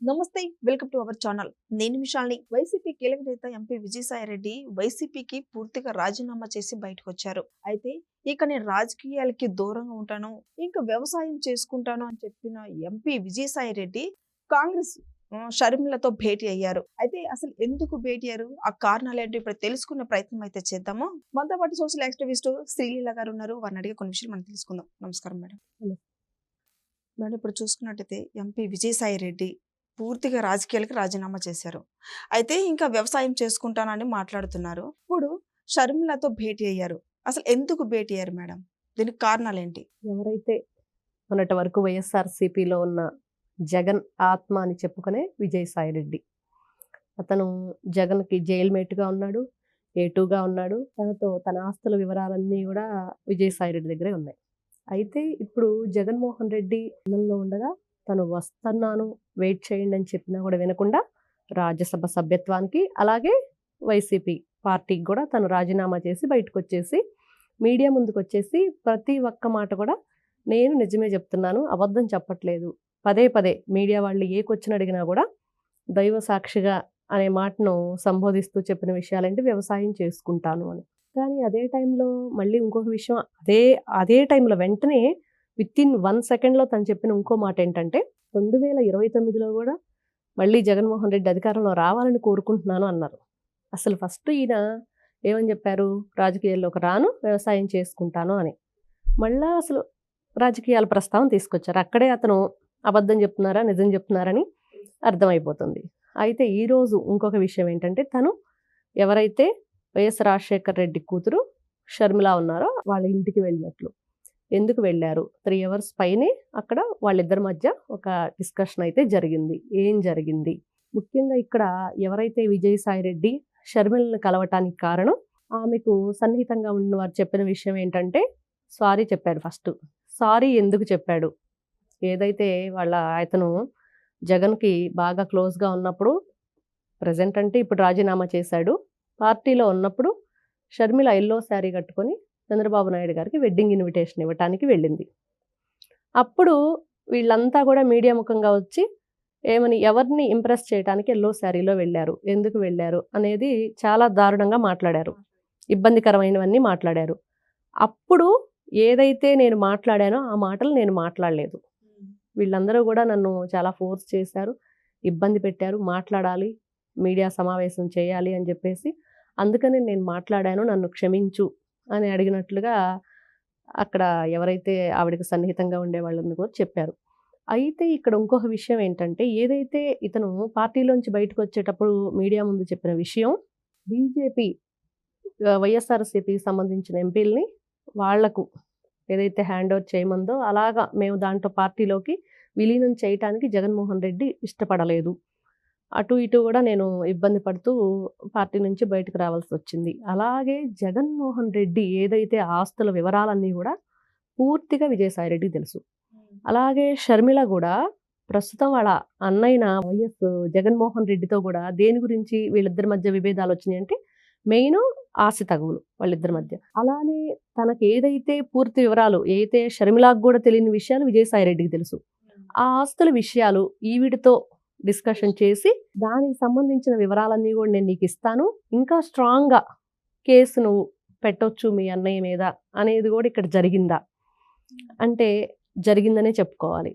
నమస్తే, welcome to our channel. నేను విశాల్ని. YCP కీలక నేత ఎంపీ విజయసాయిరెడ్డి వైసీపీకి పూర్తిగా రాజీనామా చేసి బయటకొచ్చారు. అయితే ఇక నేను రాజకీయాలకి దూరంగా ఉంటాను, ఇంకా వ్యవసాయం చేసుకుంటాను అని చెప్పిన ఎంపీ విజయసాయిరెడ్డి కాంగ్రెస్ షర్మిలతో భేటీ అయ్యారు. అయితే అసలు ఎందుకు భేటీ అయ్యారు, ఆ కారణాలు ఏంటో ఇప్పుడు తెలుసుకునే ప్రయత్నం అయితే చేద్దాము. మనతో పాటు సోషల్ యాక్టివిస్ట్ శ్రీలీల గారు ఉన్నారు. వారిని అడిగే కొన్ని విషయాలు మనం తెలుసుకుందాం. నమస్కారం మేడం. మేడం, ఇప్పుడు చూసుకున్నట్టయితే ఎంపీ విజయసాయిరెడ్డి పూర్తిగా రాజకీయాలకు రాజీనామా చేశారు. అయితే ఇంకా వ్యవసాయం చేసుకుంటానని మాట్లాడుతున్నారు. ఇప్పుడు షర్మిలతో భేటీ అయ్యారు. అసలు ఎందుకు భేటీ అయ్యారు మేడం? దీనికి కారణాలేంటి? ఎవరైతే మొన్నటి వరకు వైఎస్ఆర్సీపీలో ఉన్న జగన్ ఆత్మ అని చెప్పుకునే విజయసాయిరెడ్డి, అతను జగన్కి జైలు మేట్గా ఉన్నాడు, ఏటూగా ఉన్నాడు. తన ఆస్తుల వివరాలన్నీ కూడా విజయసాయిరెడ్డి దగ్గరే ఉన్నాయి. అయితే ఇప్పుడు జగన్మోహన్ రెడ్డి అన్నంలో ఉండగా తను వస్తున్నాను, వెయిట్ చేయండి అని చెప్పినా కూడా వినకుండా రాజ్యసభ సభ్యత్వానికి, అలాగే వైసీపీ పార్టీకి కూడా తను రాజీనామా చేసి బయటకు వచ్చేసి మీడియా ముందుకు వచ్చేసి ప్రతి ఒక్క మాట కూడా నేను నిజమే చెప్తున్నాను, అబద్ధం చెప్పట్లేదు, పదే పదే మీడియా వాళ్ళు ఏ క్వశ్చన్ అడిగినా కూడా దైవ సాక్షిగా అనే మాటను సంబోధిస్తూ చెప్పిన విషయాలంటే వ్యవసాయం చేసుకుంటాను అని. కానీ అదే టైంలో మళ్ళీ ఇంకొక విషయం, అదే టైంలో వెంటనే వితిన్ 1 సెకండ్లో తను చెప్పిన ఇంకో మాట ఏంటంటే 2029లో కూడా మళ్ళీ జగన్మోహన్ రెడ్డి అధికారంలో రావాలని కోరుకుంటున్నాను అన్నారు. అసలు ఫస్ట్ ఈయన ఏమని చెప్పారు, రాజకీయాల్లోకి రాను, వ్యవసాయం చేసుకుంటాను అని. మళ్ళా అసలు రాజకీయాల ప్రస్తావన తీసుకొచ్చారు. అక్కడే అతను అబద్ధం చెప్తున్నారా నిజం చెప్తున్నారని అర్థమైపోతుంది. అయితే ఈరోజు ఇంకొక విషయం ఏంటంటే, తను ఎవరైతే వైఎస్ రాజశేఖర రెడ్డి కూతురు షర్మిల ఉన్నారో వాళ్ళ ఇంటికి వెళ్ళినట్లు. ఎందుకు వెళ్ళారు? 3 అవర్స్ పైనే అక్కడ వాళ్ళిద్దరి మధ్య ఒక డిస్కషన్ అయితే జరిగింది. ఏం జరిగింది? ముఖ్యంగా ఇక్కడ ఎవరైతే విజయసాయిరెడ్డి షర్మిలను కలవటానికి కారణం, ఆమెకు సన్నిహితంగా ఉన్న వారు చెప్పిన విషయం ఏంటంటే సారీ చెప్పాడు. ఫస్ట్ సారీ ఎందుకు చెప్పాడు? ఏదైతే అతను జగన్కి బాగా క్లోజ్గా ఉన్నప్పుడు, ప్రజెంట్ అంటే ఇప్పుడు రాజీనామా చేశాడు, పార్టీలో ఉన్నప్పుడు షర్మిల ఎల్లో శారీ కట్టుకొని చంద్రబాబు నాయుడు గారికి వెడ్డింగ్ ఇన్విటేషన్ ఇవ్వటానికి వెళ్ళింది. అప్పుడు వీళ్ళంతా కూడా మీడియా ముఖంగా వచ్చి ఎవరిని ఇంప్రెస్ చేయడానికి ఎల్లో శారీలో వెళ్ళారు, ఎందుకు వెళ్ళారు అనేది చాలా దారుణంగా మాట్లాడారు, ఇబ్బందికరమైనవన్నీ మాట్లాడారు. అప్పుడు ఏదైతే నేను మాట్లాడానో ఆ మాటలు నేను మాట్లాడలేదు. వీళ్ళందరూ కూడా నన్ను చాలా ఫోర్స్ చేశారు, ఇబ్బంది పెట్టారు, మాట్లాడాలి, మీడియా సమావేశం చేయాలి అని చెప్పేసి, అందుకని నేను మాట్లాడాను, నన్ను క్షమించు అని అడిగినట్లుగా అక్కడ ఎవరైతే ఆవిడకి సన్నిహితంగా ఉండే వాళ్ళని కూడా చెప్పారు. అయితే ఇక్కడ ఇంకొక విషయం ఏంటంటే, ఏదైతే ఇతను పార్టీలోంచి బయటకు వచ్చేటప్పుడు మీడియా ముందు చెప్పిన విషయం, బీజేపీ వైఎస్ఆర్సీపీకి సంబంధించిన ఎంపీలని వాళ్లకు ఏదైతే హ్యాండ్ ఓవర్ చేయమందో అలాగా మేము దాంట్లో పార్టీలోకి విలీనం చేయటానికి జగన్మోహన్ రెడ్డి ఇష్టపడలేదు, అటు ఇటు కూడా నేను ఇబ్బంది పడుతూ పార్టీ నుంచి బయటకు రావాల్సి వచ్చింది. అలాగే జగన్మోహన్ రెడ్డి ఏదైతే ఆస్తుల వివరాలన్నీ కూడా పూర్తిగా విజయసాయిరెడ్డికి తెలుసు. అలాగే షర్మిల కూడా ప్రస్తుతం వాళ్ళ అన్నయ్య వైఎస్ జగన్మోహన్ రెడ్డితో కూడా దేని గురించి వీళ్ళిద్దరి మధ్య విభేదాలు వచ్చినాయి అంటే మెయిన్ ఆస్తి తగువులు వాళ్ళిద్దరి మధ్య. అలానే తనకు ఏదైతే పూర్తి వివరాలు అయితే షర్మిలకు కూడా తెలియని విషయాలు విజయసాయిరెడ్డికి తెలుసు. ఆ ఆస్తుల విషయాలు ఈవిడితో డిస్కషన్ చేసి దానికి సంబంధించిన వివరాలన్నీ కూడా నేను నీకు ఇస్తాను, ఇంకా స్ట్రాంగ్గా కేసు నువ్వు పెట్టొచ్చు మీ అన్నయ్య మీద అనేది కూడా ఇక్కడ జరిగిందా అంటే జరిగిందనే చెప్పుకోవాలి.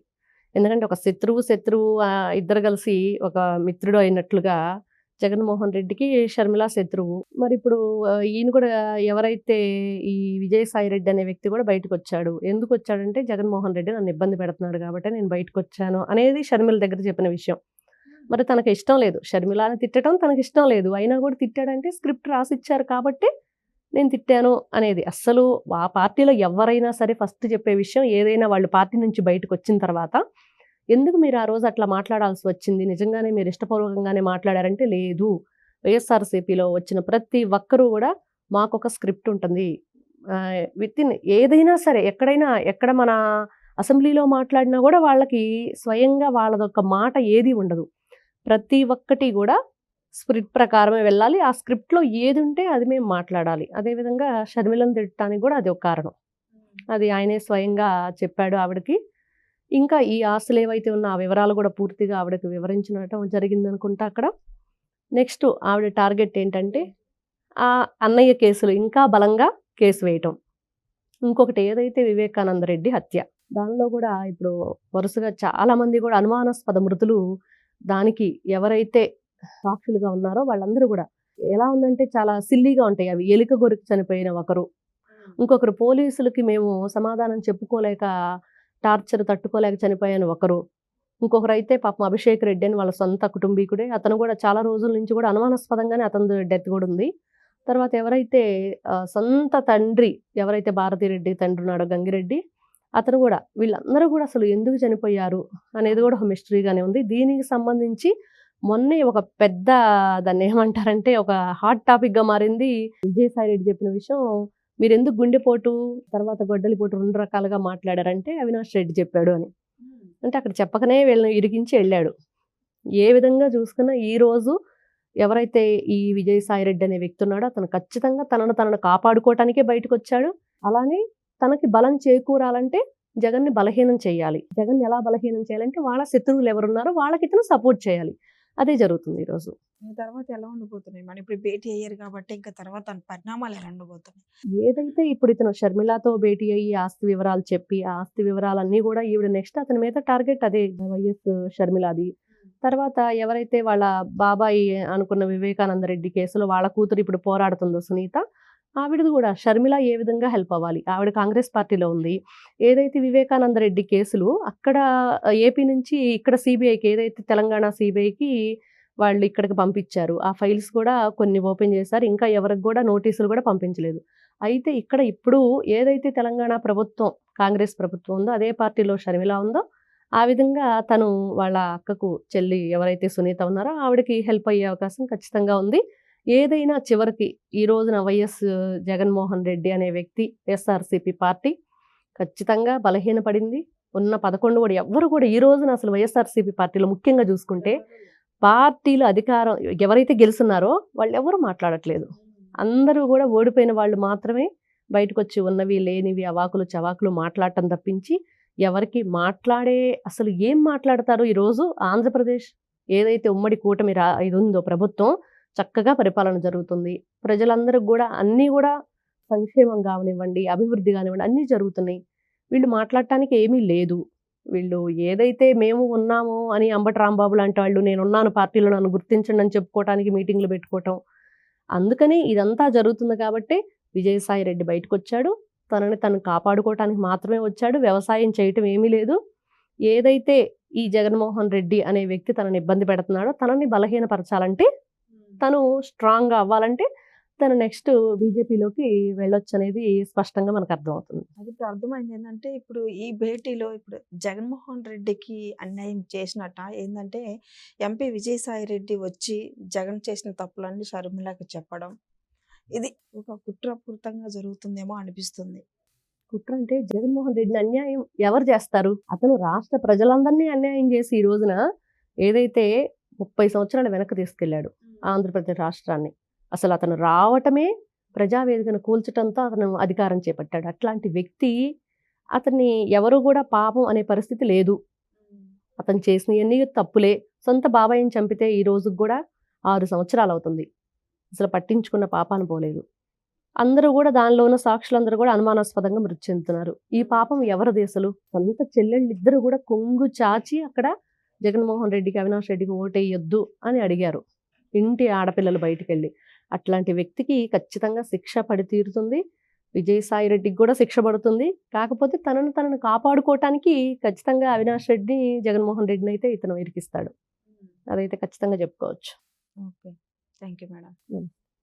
ఎందుకంటే ఒక శత్రువు ఇద్దరు కలిసి ఒక మిత్రుడు అయినట్లుగా జగన్మోహన్ రెడ్డికి షర్మిల శత్రువు. మరి ఇప్పుడు ఈయన కూడా ఎవరైతే ఈ విజయసాయిరెడ్డి అనే వ్యక్తి కూడా బయటకు వచ్చాడు. ఎందుకు వచ్చాడంటే జగన్మోహన్ రెడ్డి నన్ను ఇబ్బంది పెడుతున్నాడు కాబట్టి నేను బయటకు వచ్చాను అనేది షర్మిల దగ్గర చెప్పిన విషయం. మరి తనకు ఇష్టం లేదు, షర్మిలాని తిట్టడం తనకి ఇష్టం లేదు, అయినా కూడా తిట్టాడంటే స్క్రిప్ట్ రాసిచ్చారు కాబట్టి నేను తిట్టాను అనేది. అస్సలు ఆ పార్టీలో ఎవరైనా సరే ఫస్ట్ చెప్పే విషయం, ఏదైనా వాళ్ళు పార్టీ నుంచి బయటకు వచ్చిన తర్వాత ఎందుకు మీరు ఆ రోజు అట్లా మాట్లాడాల్సి వచ్చింది, నిజంగానే మీరు ఇష్టపూర్వకంగానే మాట్లాడారంటే లేదు, వైఎస్ఆర్సీపీలో వచ్చిన ప్రతి ఒక్కరూ కూడా మాకొక స్క్రిప్ట్ ఉంటుంది, వితిన్ ఏదైనా సరే ఎక్కడ మన అసెంబ్లీలో మాట్లాడినా కూడా వాళ్ళకి స్వయంగా వాళ్ళదొక మాట ఏది ఉండదు, ప్రతి ఒక్కటి కూడా స్క్రిప్ట్ ప్రకారమే వెళ్ళాలి, ఆ స్క్రిప్ట్లో ఏది ఉంటే అది మేము మాట్లాడాలి. అదేవిధంగా షర్మిలను తిట్టడానికి కూడా అది ఒక కారణం, అది ఆయనే స్వయంగా చెప్పాడు ఆవిడకి. ఇంకా ఈ ఆస్తులు ఏవైతే ఉన్న ఆ వివరాలు కూడా పూర్తిగా ఆవిడకి వివరించడం జరిగిందనుకుంటా అక్కడ. నెక్స్ట్ ఆవిడ టార్గెట్ ఏంటంటే ఆ అన్నయ్య కేసులు ఇంకా బలంగా కేసు వేయటం. ఇంకొకటి ఏదైతే వివేకానంద రెడ్డి హత్య, దానిలో కూడా ఇప్పుడు వరుసగా చాలా మంది కూడా అనుమానాస్పద మృతులు, దానికి ఎవరైతే సాక్షులుగా ఉన్నారో వాళ్ళందరూ కూడా ఎలా ఉందంటే చాలా సిల్లీగా ఉంటాయి అవి. ఎలుక గొరికి చనిపోయిన ఒకరు, ఇంకొకరు పోలీసులకి మేము సమాధానం చెప్పుకోలేక టార్చర్ తట్టుకోలేక చనిపోయాను ఒకరు, ఇంకొకరు అయితే పాపం అభిషేక్ రెడ్డి అని వాళ్ళ సొంత కుటుంబీకుడే, అతను కూడా చాలా రోజుల నుంచి కూడా అనుమానాస్పదంగానే అతని డెత్ కూడా ఉంది. తర్వాత ఎవరైతే సొంత తండ్రి ఎవరైతే భారతిరెడ్డి తండ్రి ఉన్నాడో గంగిరెడ్డి, అతను కూడా, వీళ్ళందరూ కూడా అసలు ఎందుకు చనిపోయారు అనేది కూడా ఒక మిస్టరీగానే ఉంది. దీనికి సంబంధించి మొన్నే ఒక పెద్ద, దాన్ని ఏమంటారంటే ఒక హాట్ టాపిక్గా మారింది. విజయసాయి రెడ్డి చెప్పిన విషయం, మీరు ఎందుకు గుండెపోటు తర్వాత గొడ్డలిపోటు 2 రకాలుగా మాట్లాడారంటే అవినాష్ రెడ్డి చెప్పాడు అని. అంటే అక్కడ చెప్పకనే వీళ్ళని ఇరికించి వెళ్ళాడు. ఏ విధంగా చూసుకున్నా ఈరోజు ఎవరైతే ఈ విజయసాయి రెడ్డి అనే వ్యక్తి ఉన్నాడో అతను ఖచ్చితంగా తనను కాపాడుకోవటానికే బయటకు వచ్చాడు. అలానే తనకి బలం చేకూరాలంటే జగన్ని బలహీనం చేయాలి. జగన్ని ఎలా బలహీనం చేయాలంటే వాళ్ళ శత్రువులు ఎవరున్నారో వాళ్ళకి ఇతను సపోర్ట్ చేయాలి. అదే జరుగుతుంది ఈరోజు. తర్వాత ఎలా ఉండబోతున్నాయి మనం ఇప్పుడు భేటీ అయ్యారు కాబట్టి ఇంకా తర్వాత పరిణామాలు ఎలా ఉండబోతున్నాయి? ఏదైతే ఇప్పుడు ఇతను షర్మిలతో భేటీ అయ్యి ఆస్తి వివరాలు చెప్పి ఆ ఆస్తి వివరాలన్నీ కూడా ఈవిడ నెక్స్ట్ అతని మీద టార్గెట్ అదే వైఎస్ షర్మిలాది. తర్వాత ఎవరైతే వాళ్ళ బాబాయి అనుకున్న వివేకానంద రెడ్డి కేసులో వాళ్ళ కూతురు ఇప్పుడు పోరాడుతుందో సునీత, ఆవిడది కూడా షర్మిల ఏ విధంగా హెల్ప్ అవ్వాలి. ఆవిడ కాంగ్రెస్ పార్టీలో ఉంది. ఏదైతే వివేకానంద రెడ్డి కేసులు అక్కడ ఏపీ నుంచి ఇక్కడ సిబిఐకి, ఏదైతే తెలంగాణ సిబిఐకి వాళ్ళు ఇక్కడికి పంపించారు, ఆ ఫైల్స్ కూడా కొన్ని ఓపెన్ చేశారు. ఇంకా ఎవరికి కూడా నోటీసులు కూడా పంపించలేదు. అయితే ఇక్కడ ఇప్పుడు ఏదైతే తెలంగాణ ప్రభుత్వం కాంగ్రెస్ ప్రభుత్వం ఉందో అదే పార్టీలో షర్మిల ఉందో, ఆ విధంగా తను వాళ్ళ అక్కకు చెల్లి ఎవరైతే సునీత ఉన్నారో ఆవిడకి హెల్ప్ అయ్యే అవకాశం ఖచ్చితంగా ఉంది. ఏదైనా చివరికి ఈ రోజున వైఎస్ జగన్మోహన్ రెడ్డి అనే వ్యక్తి, ఎస్ఆర్సీపీ పార్టీ ఖచ్చితంగా బలహీనపడింది. ఉన్న 11 కూడా ఎవ్వరు కూడా ఈ రోజున అసలు వైఎస్ఆర్సీపీ పార్టీలో ముఖ్యంగా చూసుకుంటే పార్టీలు అధికారం ఎవరైతే గెలుస్తున్నారో వాళ్ళు ఎవరు మాట్లాడట్లేదు. అందరూ కూడా ఓడిపోయిన వాళ్ళు మాత్రమే బయటకు వచ్చి ఉన్నవి లేనివి అవాకులు చవాకులు మాట్లాడటం తప్పించి ఎవరికి మాట్లాడే, అసలు ఏం మాట్లాడతారు? ఈరోజు ఆంధ్రప్రదేశ్ ఏదైతే ఉమ్మడి కూటమి ఇది ఉందో ప్రభుత్వం చక్కగా పరిపాలన జరుగుతుంది. ప్రజలందరికీ కూడా అన్నీ కూడా సంక్షేమం కానివ్వండి, అభివృద్ధి కానివ్వండి అన్నీ జరుగుతున్నాయి. వీళ్ళు మాట్లాడటానికి ఏమీ లేదు. వీళ్ళు ఏదైతే మేము ఉన్నాము అని అంబటి రాంబాబు లాంటి వాళ్ళు నేనున్నాను పార్టీలో నన్ను గుర్తించండి అని చెప్పుకోవటానికి మీటింగ్లు పెట్టుకోవటం. అందుకని ఇదంతా జరుగుతుంది కాబట్టి విజయసాయి రెడ్డి బయటకు వచ్చాడు. తనని తను కాపాడుకోవటానికి మాత్రమే వచ్చాడు. వ్యవసాయం చేయటం ఏమీ లేదు. ఏదైతే ఈ జగన్మోహన్ రెడ్డి అనే వ్యక్తి తనని ఇబ్బంది పెడుతున్నాడో తనని బలహీనపరచాలంటే, తను స్ట్రాంగ్గా అవ్వాలంటే తను నెక్స్ట్ బీజేపీలోకి వెళ్ళొచ్చు అనేది స్పష్టంగా మనకు అర్థమవుతుంది. అది ఇప్పుడు అర్థమైంది ఏంటంటే ఇప్పుడు ఈ భేటీలో ఇప్పుడు జగన్మోహన్ రెడ్డికి అన్యాయం చేసినట్ట ఏంటంటే ఎంపీ విజయసాయి రెడ్డి వచ్చి జగన్ చేసిన తప్పులన్నీ షర్మిలకి చెప్పడం, ఇది ఒక కుట్రపూరితంగా జరుగుతుందేమో అనిపిస్తుంది. కుట్ర అంటే జగన్మోహన్ రెడ్డిని అన్యాయం ఎవరు చేస్తారు? అతను రాష్ట్ర ప్రజలందరినీ అన్యాయం చేసి ఈ రోజున ఏదైతే 30 సంవత్సరాల వెనక్కి తీసుకెళ్లాడు ఆంధ్రప్రదేశ్ రాష్ట్రాన్ని. అసలు అతను రావటమే ప్రజావేదికను కూల్చడంతో అతను అధికారం చేపట్టాడు. అట్లాంటి వ్యక్తి, అతన్ని ఎవరు కూడా పాపం అనే పరిస్థితి లేదు. అతను చేసినవన్నీ తప్పులే. సొంత బాబాయిని చంపితే ఈ రోజుకి కూడా 6 సంవత్సరాలు అవుతుంది. అసలు పట్టించుకున్న పాపాన పోలేదు. అందరూ కూడా దానిలో ఉన్న సాక్షులందరూ కూడా అనుమానాస్పదంగా మృతి చెందుతున్నారు. ఈ పాపం ఎవరిది అసలు? సొంత చెల్లెళ్ళిద్దరూ కూడా కొంగు చాచి అక్కడ జగన్మోహన్ రెడ్డికి, అవినాష్ రెడ్డికి ఓటేయొద్దు అని అడిగారు, ఇంటి ఆడపిల్లలు బయటికి వెళ్ళి. అట్లాంటి వ్యక్తికి ఖచ్చితంగా శిక్ష పడి తీరుతుంది. విజయసాయి రెడ్డికి కూడా శిక్ష పడుతుంది. కాకపోతే తనను కాపాడుకోవటానికి ఖచ్చితంగా అవినాష్ రెడ్డి, జగన్మోహన్ రెడ్డిని అయితే ఇతను ఇరికిస్తాడు. అదైతే ఖచ్చితంగా చెప్పుకోవచ్చు. Okay, thank you madam.